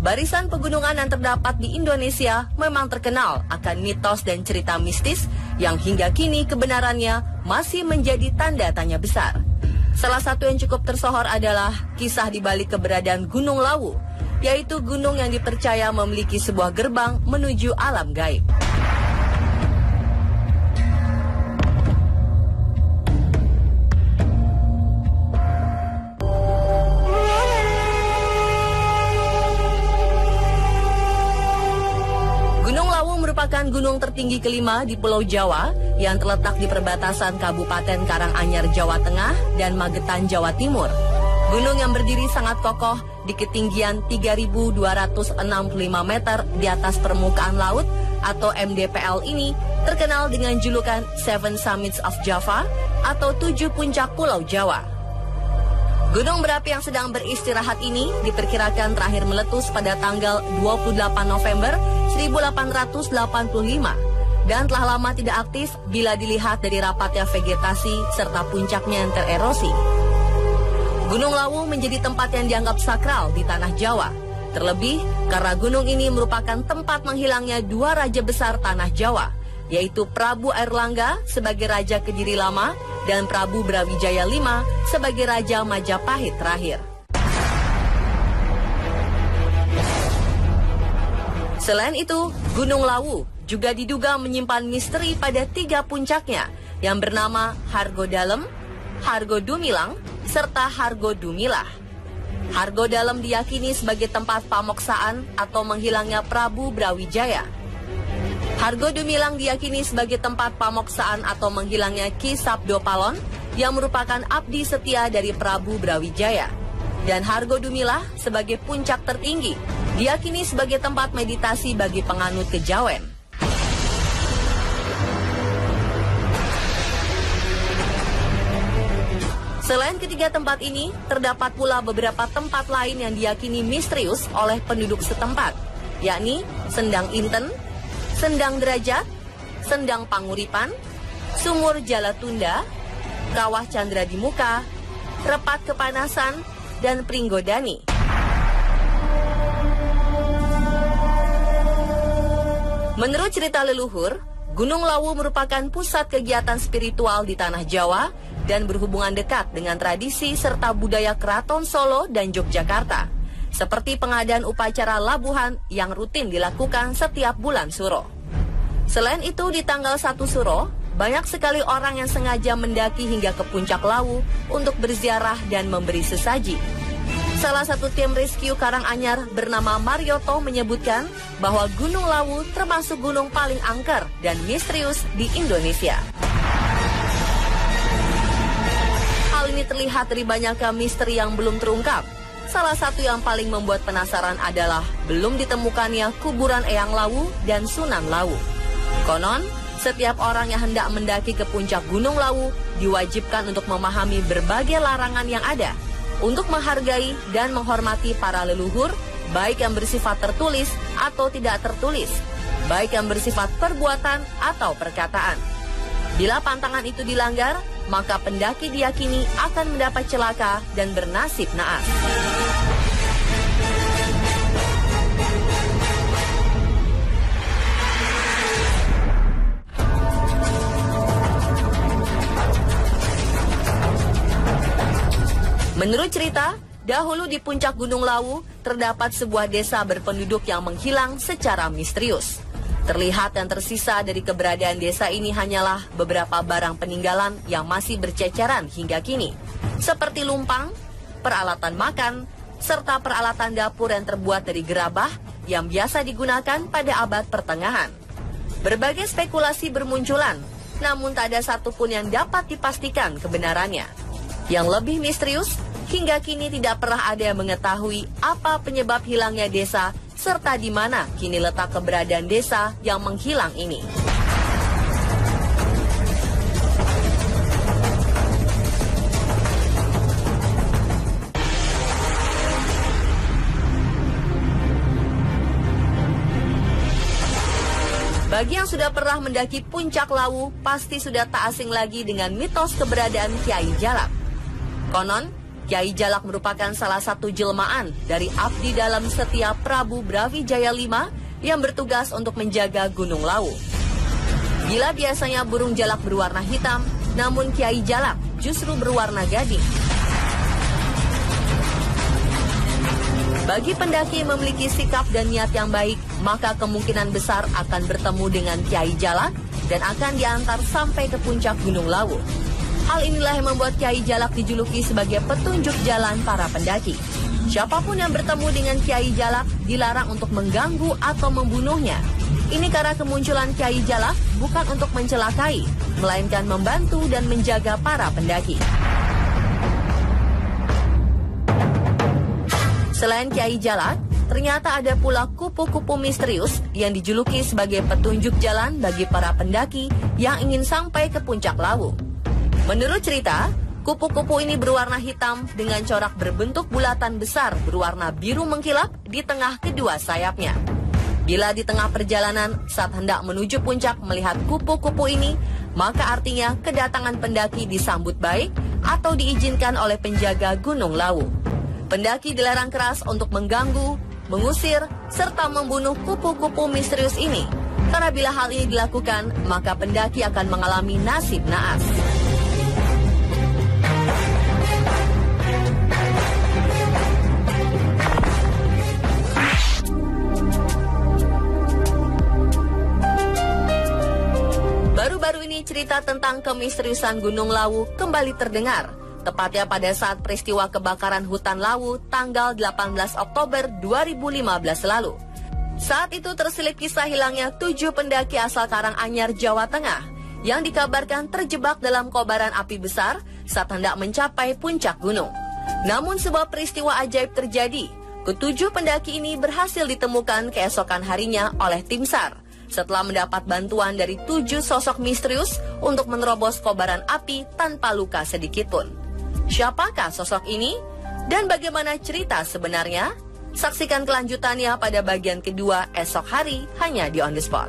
Barisan pegunungan yang terdapat di Indonesia memang terkenal akan mitos dan cerita mistis yang hingga kini kebenarannya masih menjadi tanda tanya besar. Salah satu yang cukup tersohor adalah kisah di balik keberadaan Gunung Lawu, yaitu gunung yang dipercaya memiliki sebuah gerbang menuju alam gaib. Merupakan gunung tertinggi kelima di Pulau Jawa yang terletak di perbatasan Kabupaten Karanganyar, Jawa Tengah dan Magetan, Jawa Timur. Gunung yang berdiri sangat kokoh di ketinggian 3.265 meter di atas permukaan laut atau MDPL ini terkenal dengan julukan Seven Summits of Java atau 7 puncak Pulau Jawa. Gunung berapi yang sedang beristirahat ini diperkirakan terakhir meletus pada tanggal 28 November 1885 dan telah lama tidak aktif bila dilihat dari rapatnya vegetasi serta puncaknya yang tererosi. Gunung Lawu menjadi tempat yang dianggap sakral di tanah Jawa, terlebih karena gunung ini merupakan tempat menghilangnya dua raja besar tanah Jawa, yaitu Prabu Airlangga sebagai Raja Kediri Lama dan Prabu Brawijaya V sebagai Raja Majapahit terakhir. Selain itu, Gunung Lawu juga diduga menyimpan misteri pada 3 puncaknya yang bernama Hargo Dalem, Hargo Dumilang, serta Hargo Dumilah. Hargo Dalem diyakini sebagai tempat pamoksaan atau menghilangnya Prabu Brawijaya. Hargo Dumilang diyakini sebagai tempat pamoksaan atau menghilangnya Ki Sabdo Palon yang merupakan abdi setia dari Prabu Brawijaya. Dan Hargo Dumilah sebagai puncak tertinggi diyakini sebagai tempat meditasi bagi penganut kejawen. Selain ketiga tempat ini, terdapat pula beberapa tempat lain yang diyakini misterius oleh penduduk setempat, yakni Sendang Inten, Sendang Derajat, Sendang Panguripan, Sumur Jalatunda, Kawah Candra di Muka, Repat Kepanasan, dan Pringgodani. Menurut cerita leluhur, Gunung Lawu merupakan pusat kegiatan spiritual di tanah Jawa dan berhubungan dekat dengan tradisi serta budaya Keraton Solo dan Yogyakarta, seperti pengadaan upacara labuhan yang rutin dilakukan setiap bulan Suro. Selain itu, di tanggal 1 Suro, banyak sekali orang yang sengaja mendaki hingga ke puncak Lawu untuk berziarah dan memberi sesaji. Salah satu tim rescue Karanganyar bernama Marioto menyebutkan bahwa Gunung Lawu termasuk gunung paling angker dan misterius di Indonesia. Hal ini terlihat dari banyaknya misteri yang belum terungkap. Salah satu yang paling membuat penasaran adalah belum ditemukannya kuburan Eyang Lawu dan Sunan Lawu. Konon, setiap orang yang hendak mendaki ke puncak Gunung Lawu diwajibkan untuk memahami berbagai larangan yang ada, untuk menghargai dan menghormati para leluhur, baik yang bersifat tertulis atau tidak tertulis, baik yang bersifat perbuatan atau perkataan. Bila pantangan itu dilanggar, maka pendaki diyakini akan mendapat celaka dan bernasib naas. Menurut cerita, dahulu di puncak Gunung Lawu terdapat sebuah desa berpenduduk yang menghilang secara misterius. Terlihat yang tersisa dari keberadaan desa ini hanyalah beberapa barang peninggalan yang masih berceceran hingga kini, seperti lumpang, peralatan makan, serta peralatan dapur yang terbuat dari gerabah yang biasa digunakan pada abad pertengahan. Berbagai spekulasi bermunculan, namun tak ada satupun yang dapat dipastikan kebenarannya. Yang lebih misterius, hingga kini tidak pernah ada yang mengetahui apa penyebab hilangnya desa serta di mana kini letak keberadaan desa yang menghilang ini. Bagi yang sudah pernah mendaki puncak Lawu, pasti sudah tak asing lagi dengan mitos keberadaan Kiai Jalak. Konon, Kiai Jalak merupakan salah satu jelmaan dari abdi dalam setia Prabu Brawijaya V yang bertugas untuk menjaga Gunung Lawu. Bila biasanya burung jalak berwarna hitam, namun Kiai Jalak justru berwarna gading. Bagi pendaki yang memiliki sikap dan niat yang baik, maka kemungkinan besar akan bertemu dengan Kiai Jalak dan akan diantar sampai ke puncak Gunung Lawu. Hal inilah yang membuat Kiai Jalak dijuluki sebagai petunjuk jalan para pendaki. Siapapun yang bertemu dengan Kiai Jalak dilarang untuk mengganggu atau membunuhnya. Ini karena kemunculan Kiai Jalak bukan untuk mencelakai, melainkan membantu dan menjaga para pendaki. Selain Kiai Jalak, ternyata ada pula kupu-kupu misterius yang dijuluki sebagai petunjuk jalan bagi para pendaki yang ingin sampai ke puncak Lawu. Menurut cerita, kupu-kupu ini berwarna hitam dengan corak berbentuk bulatan besar berwarna biru mengkilap di tengah kedua sayapnya. Bila di tengah perjalanan saat hendak menuju puncak melihat kupu-kupu ini, maka artinya kedatangan pendaki disambut baik atau diizinkan oleh penjaga Gunung Lawu. Pendaki dilarang keras untuk mengganggu, mengusir, serta membunuh kupu-kupu misterius ini. Karena bila hal ini dilakukan, maka pendaki akan mengalami nasib naas. Baru-baru ini cerita tentang kemisteriusan Gunung Lawu kembali terdengar, tepatnya pada saat peristiwa kebakaran hutan Lawu tanggal 18 Oktober 2015 lalu. Saat itu terselip kisah hilangnya 7 pendaki asal Karanganyar, Jawa Tengah yang dikabarkan terjebak dalam kobaran api besar saat hendak mencapai puncak gunung. Namun sebuah peristiwa ajaib terjadi. Ketujuh pendaki ini berhasil ditemukan keesokan harinya oleh tim SAR setelah mendapat bantuan dari 7 sosok misterius untuk menerobos kobaran api tanpa luka sedikitpun. Siapakah sosok ini? Dan bagaimana cerita sebenarnya? Saksikan kelanjutannya pada bagian kedua esok hari hanya di On The Spot.